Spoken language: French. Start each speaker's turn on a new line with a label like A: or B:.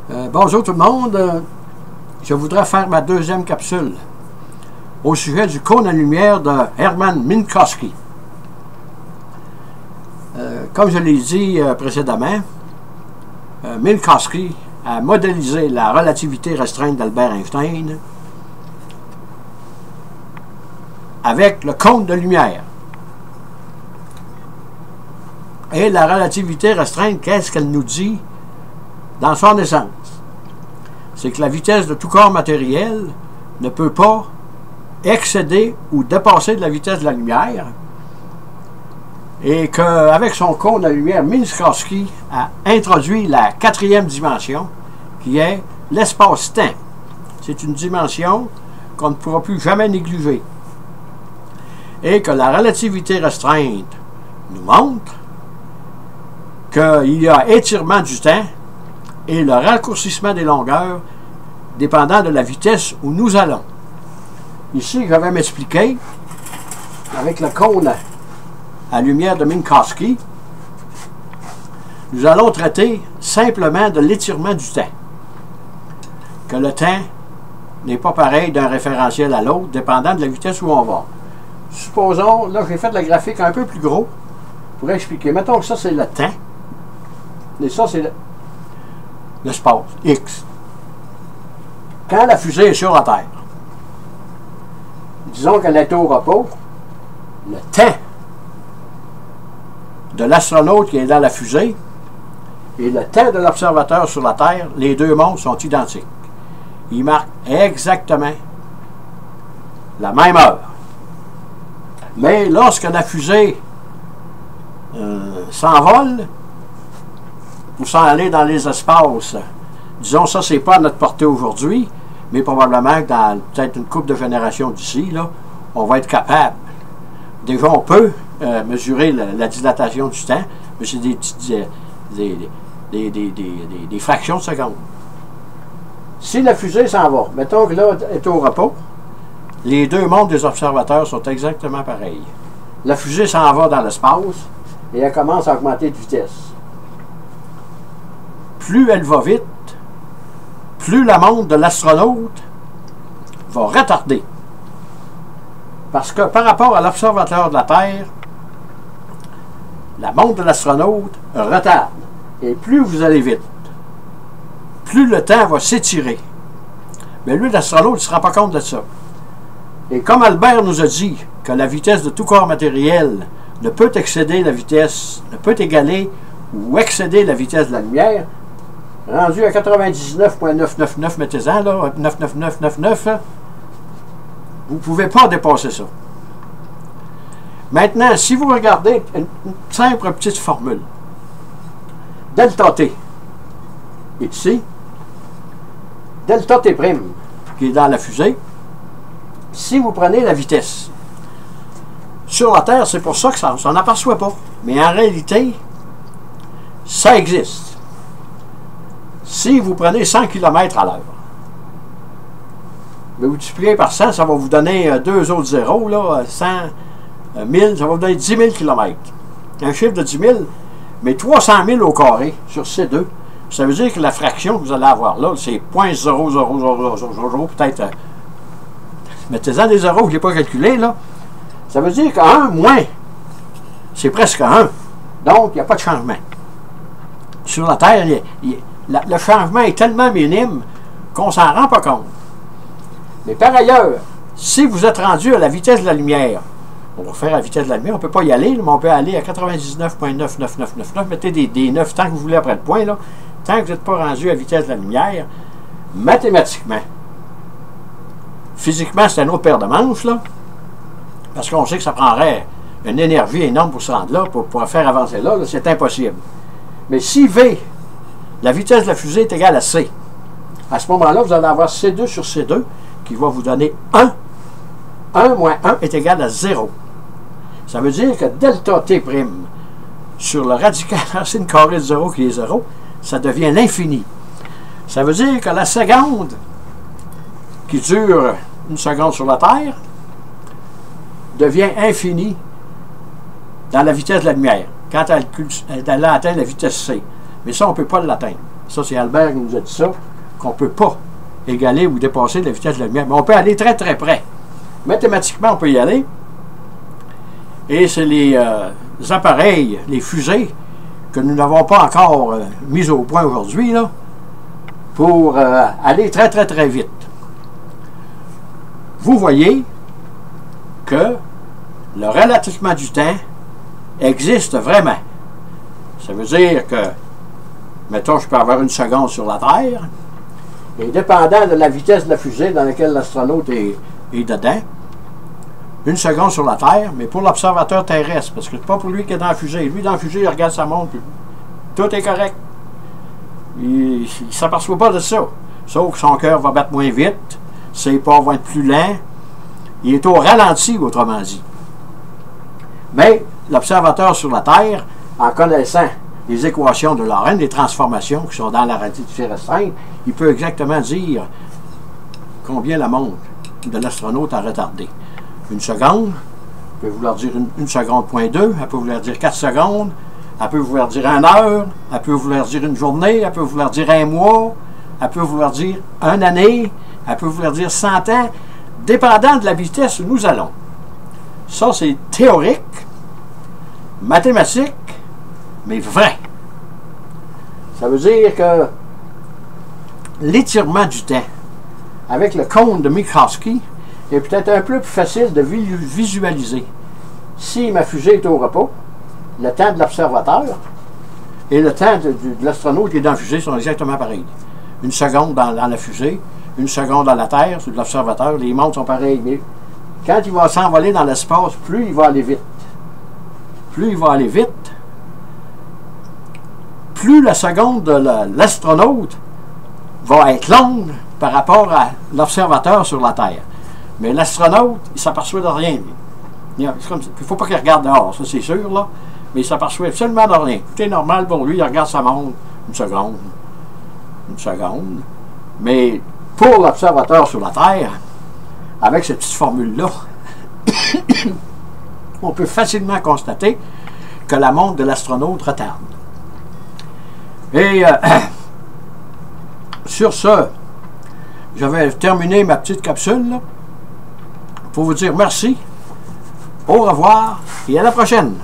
A: Bonjour tout le monde. Je voudrais faire ma deuxième capsule au sujet du cône à lumière de Hermann Minkowski. Comme je l'ai dit précédemment, Minkowski a modélisé la relativité restreinte d'Albert Einstein avec le cône de lumière. Et la relativité restreinte, qu'est-ce qu'elle nous dit dans son essence? C'est que la vitesse de tout corps matériel ne peut pas excéder ou dépasser de la vitesse de la lumière, et qu'avec son cône de lumière, Minkowski a introduit la quatrième dimension, qui est l'espace-temps. C'est une dimension qu'on ne pourra plus jamais négliger. Et que la relativité restreinte nous montre qu'il y a étirement du temps et le raccourcissement des longueurs dépendant de la vitesse où nous allons. Ici, je vais m'expliquer avec le cône à lumière de Minkowski. Nous allons traiter simplement de l'étirement du temps. Que le temps n'est pas pareil d'un référentiel à l'autre, dépendant de la vitesse où on va. Supposons, là j'ai fait le graphique un peu plus gros pour expliquer. Mettons que ça c'est le temps, et ça c'est l'espace, X. Quand la fusée est sur la Terre, disons qu'elle est au repos, le temps de l'astronaute qui est dans la fusée et le temps de l'observateur sur la Terre, les deux mondes sont identiques. Ils marquent exactement la même heure. Mais lorsque la fusée s'envole pour s'en aller dans les espaces, disons ça c'est pas à notre portée aujourd'hui, mais probablement que dans peut-être une couple de générations d'ici, là, on va être capable. Déjà on peut mesurer la dilatation du temps, mais c'est des fractions de secondes. Si la fusée s'en va, mettons que là est au repos, les deux mondes des observateurs sont exactement pareils. La fusée s'en va dans l'espace et elle commence à augmenter de vitesse. Plus elle va vite, plus la montre de l'astronaute va retarder. Parce que par rapport à l'observateur de la Terre, la montre de l'astronaute retarde. Et plus vous allez vite, plus le temps va s'étirer. Mais lui, l'astronaute, il ne se rend pas compte de ça. Et comme Albert nous a dit que la vitesse de tout corps matériel ne peut excéder la vitesse, ne peut égaler ou excéder la vitesse de la lumière, rendu à 99.999, mettez-en là, 99999, vous ne pouvez pas dépasser ça. Maintenant, si vous regardez une simple petite formule, delta T est ici, delta T' qui est dans la fusée. Si vous prenez la vitesse sur la Terre, c'est pour ça que ça ne s'en aperçoit pas. Mais en réalité, ça existe. Si vous prenez 100 km à l'heure, vous multipliez par 100, ça va vous donner deux autres zéros, là, 100, 1000, ça va vous donner 10 000 km. Un chiffre de 10 000, mais 300 000 au carré sur C2. Ça veut dire que la fraction que vous allez avoir là, c'est 0.00000, peut-être. Mettez-en des zéros, je n'ai pas calculé, là. Ça veut dire qu'un moins, c'est presque 1. Donc, il n'y a pas de changement. Sur la Terre, le changement est tellement minime qu'on ne s'en rend pas compte. Mais par ailleurs, si vous êtes rendu à la vitesse de la lumière, on va faire la vitesse de la lumière, on ne peut pas y aller, mais on peut aller à 99.99999, mettez des 9 tant que vous voulez après le point, là. Tant que vous n'êtes pas rendu à la vitesse de la lumière, mathématiquement, physiquement, c'est une autre paire de manches, là, parce qu'on sait que ça prendrait une énergie énorme pour se rendre là, pour faire avancer là, c'est impossible. Mais si V, la vitesse de la fusée est égale à C, à ce moment-là, vous allez avoir C2 sur C2 qui va vous donner 1. 1 moins 1 est égal à 0. Ça veut dire que delta T' sur le radical racine carrée de 0 qui est 0, ça devient l'infini. Ça veut dire que la seconde qui dure une seconde sur la Terre devient infinie dans la vitesse de la lumière, quand elle a atteint la vitesse C. Mais ça, on ne peut pas l'atteindre. Ça, c'est Albert qui nous a dit ça, qu'on ne peut pas égaler ou dépasser la vitesse de la lumière. Mais on peut aller très, très près. Mathématiquement, on peut y aller. Et c'est les appareils, les fusées, que nous n'avons pas encore mis au point aujourd'hui, là, pour aller très, très, très vite. Vous voyez que le ralentissement du temps existe vraiment. Ça veut dire que, mettons, je peux avoir 1 seconde sur la Terre, et dépendant de la vitesse de la fusée dans laquelle l'astronaute est dedans, 1 seconde sur la Terre, mais pour l'observateur terrestre, parce que c'est pas pour lui qui est dans la fusée. Lui, dans la fusée, il regarde sa montre, puis tout est correct. Il ne s'aperçoit pas de ça. Sauf que son cœur va battre moins vite, ses pas vont être plus lents, il est au ralenti, autrement dit. Mais l'observateur sur la Terre, en connaissant les équations de Lorentz, les transformations qui sont dans la relativité restreinte, il peut exactement dire combien la montre de l'astronaute a retardé. 1 seconde, elle peut vouloir dire 1 seconde point 2, elle peut vouloir dire 4 secondes, elle peut vouloir dire 1 heure, elle peut vouloir dire une journée, elle peut vouloir dire 1 mois, elle peut vouloir dire 1 année, elle peut vouloir dire 100 ans, dépendant de la vitesse où nous allons. Ça, c'est théorique, mathématique, mais vrai. Ça veut dire que l'étirement du temps, avec le cône de Minkowski, est peut-être un peu plus facile de visualiser. Si ma fusée est au repos, le temps de l'observateur et le temps de l'astronaute qui est dans la fusée sont exactement pareils. 1 seconde dans la fusée, 1 seconde dans la Terre, sur l'observateur, les montres sont pareilles. Mais quand il va s'envoler dans l'espace, plus il va aller vite. Plus il va aller vite, plus la seconde de l'astronaute va être longue par rapport à l'observateur sur la Terre. Mais l'astronaute, il ne s'aperçoit de rien. Il ne faut pas qu'il regarde dehors, ça c'est sûr, là. Mais il ne s'aperçoit absolument de rien. Tout est normal pour lui, il regarde sa montre. 1 seconde. 1 seconde. Mais pour l'observateur sur la Terre, avec cette petite formule-là, on peut facilement constater que la montre de l'astronaute retarde. Et sur ce, je vais terminer ma petite capsule là, pour vous dire merci, au revoir et à la prochaine.